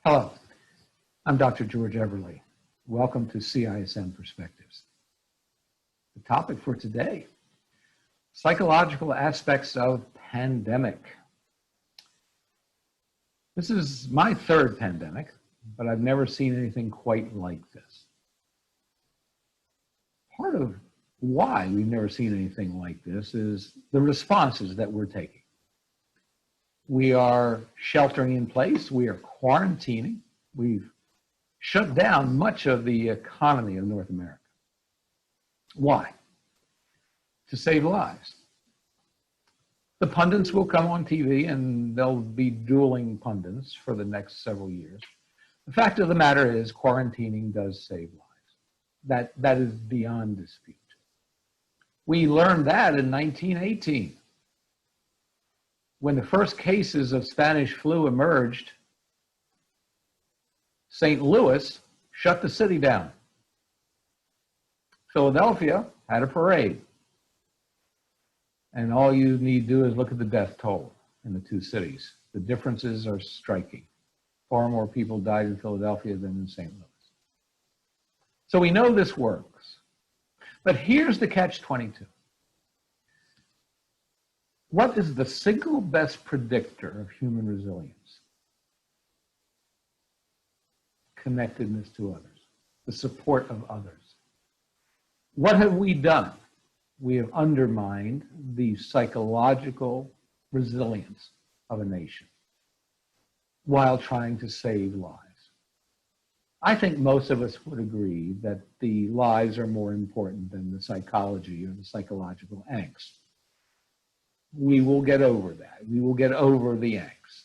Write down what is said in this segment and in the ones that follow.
Hello, I'm Dr. George Everly. Welcome to CISM Perspectives. The topic for today, psychological aspects of pandemic. This is my third pandemic, but I've never seen anything quite like this. Part of why we've never seen anything like this is the responses that we're taking. We are sheltering in place, we are quarantining, we've shut down much of the economy of North America. Why? To save lives. The pundits will come on TV and they'll be dueling pundits for the next several years. The fact of the matter is quarantining does save lives. That is beyond dispute. We learned that in 1918. When the first cases of Spanish flu emerged, St. Louis shut the city down. Philadelphia had a parade. And all you need to do is look at the death toll in the two cities. The differences are striking. Far more people died in Philadelphia than in St. Louis. So we know this works. But here's the catch-22. What is the single best predictor of human resilience? Connectedness to others, the support of others. What have we done? We have undermined the psychological resilience of a nation while trying to save lives. I think most of us would agree that the lives are more important than the psychology or the psychological angst. We will get over that. We will get over the angst.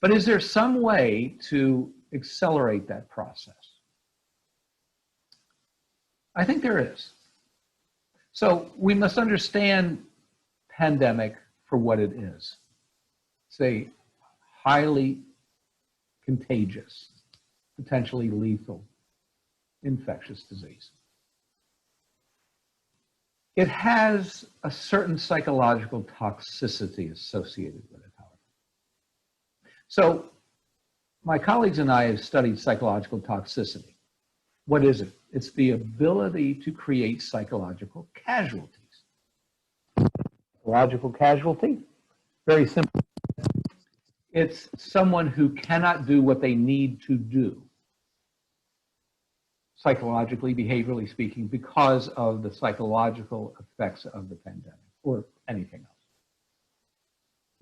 But is there some way to accelerate that process? I think there is. So we must understand pandemic for what it is. It's a highly contagious, potentially lethal, infectious disease. It has a certain psychological toxicity associated with it, however. So my colleagues and I have studied psychological toxicity. What is it? It's the ability to create psychological casualties. Psychological casualty? Very simple. It's someone who cannot do what they need to do, psychologically, behaviorally speaking, because of the psychological effects of the pandemic or anything else.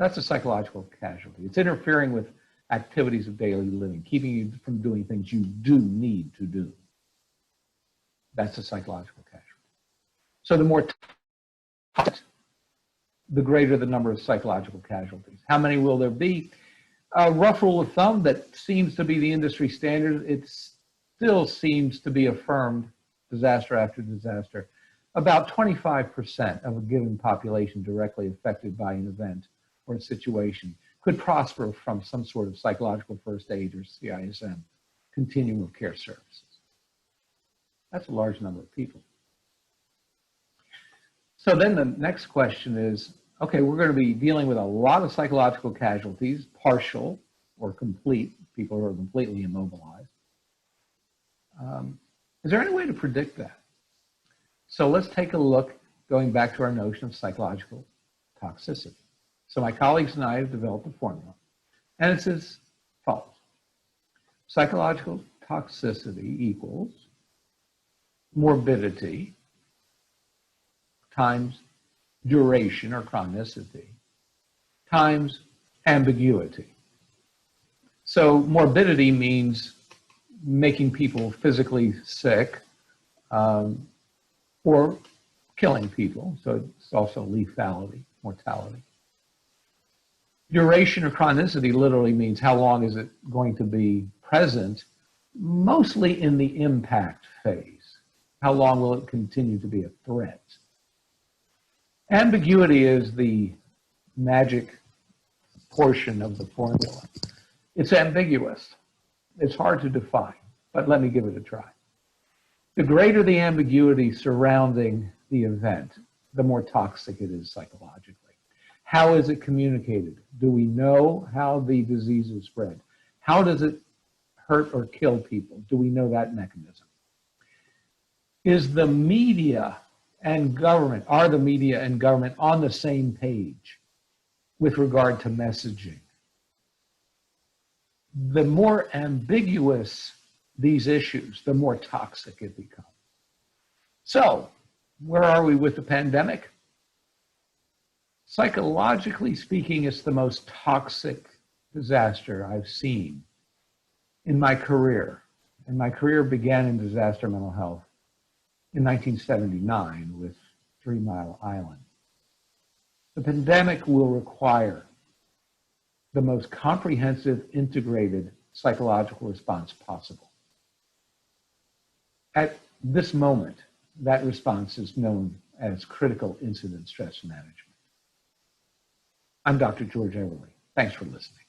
That's a psychological casualty. It's interfering with activities of daily living, keeping you from doing things you do need to do. That's a psychological casualty. So the more toxic, the greater the number of psychological casualties. How many will there be? A rough rule of thumb that seems to be the industry standard. It's still seems to be affirmed disaster after disaster. About 25% of a given population directly affected by an event or a situation could prosper from some sort of psychological first aid or CISM, continuum of care services. That's a large number of people. So then the next question is, okay, we're going to be dealing with a lot of psychological casualties, partial or complete, people who are completely immobilized. Is there any way to predict that? So let's take a look, going back to our notion of psychological toxicity. So my colleagues and I have developed a formula, and it's as follows. Psychological toxicity equals morbidity times duration or chronicity times ambiguity. So morbidity means making people physically sick or killing people. So it's also lethality, mortality. Duration or chronicity literally means how long is it going to be present, mostly in the impact phase. How long will it continue to be a threat? Ambiguity is the magic portion of the formula. It's ambiguous. It's hard to define, but let me give it a try. The greater the ambiguity surrounding the event, the more toxic it is psychologically. How is it communicated? Do we know how the disease is spread? How does it hurt or kill people? Do we know that mechanism? Is the media and government, are the media and government on the same page with regard to messaging? The more ambiguous these issues, the more toxic it becomes. So, where are we with the pandemic? Psychologically speaking, it's the most toxic disaster I've seen in my career. And my career began in disaster mental health in 1979 with 3 Mile Island. The pandemic will require the most comprehensive, integrated psychological response possible. At this moment, that response is known as critical incident stress management. I'm Dr. George Everly. Thanks for listening.